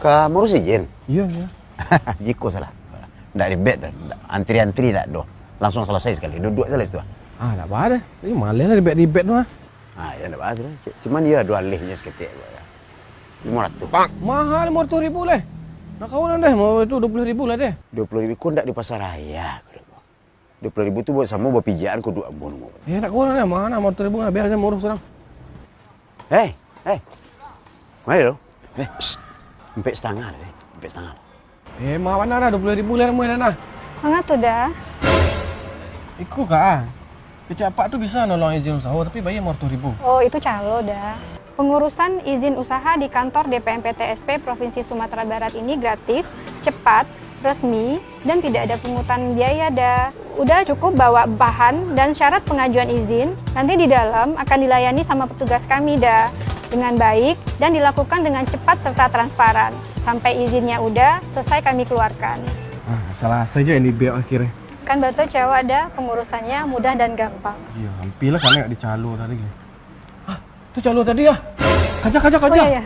Kamu harus izin. Iya, iya. Jiko salah. Nggak ribet dah. Antri-antri nggak doh. Langsung selesai sekali. Duduk saja itu. Ah, tak apa dah. Ini malah lah ribet-ribet tu ah. Ah, ya nggak ada. Cuman dia dua alihnya seketik. 500. Mahal 500.000 leh. Nak kawan deh, mau itu 20.000 lah deh. 20.000 kok nggak di pasar raya. 20.000 tu buat sama buat pijaan kau dua ambon. Ya nak kawan deh, mana 500.000 lah biar aja mau urus sekarang. Hei. Mana lo? Sampai setengah deh. Sampai setengah. Mah mana dah 20.000 lah mau dah. Mana tuh dah? Ikut kah? Kecapak tu bisa nolong izin usaha tapi bayar 500.000. Oh, itu calo dah. Pengurusan izin usaha di kantor DPMPTSP Provinsi Sumatera Barat ini gratis, cepat, resmi, dan tidak ada pungutan biaya dah. Udah cukup bawa bahan dan syarat pengajuan izin, nanti di dalam akan dilayani sama petugas kami dah. Dengan baik dan dilakukan dengan cepat serta transparan. Sampai izinnya udah, selesai kami keluarkan. Salah saja ini biar akhirnya. Kan betul cewek ada, pengurusannya mudah dan gampang. Iya, hampir lah karena nggak dicalo tadi. Ah, tu calo tadi ah. Kajak. Oh iya, iya.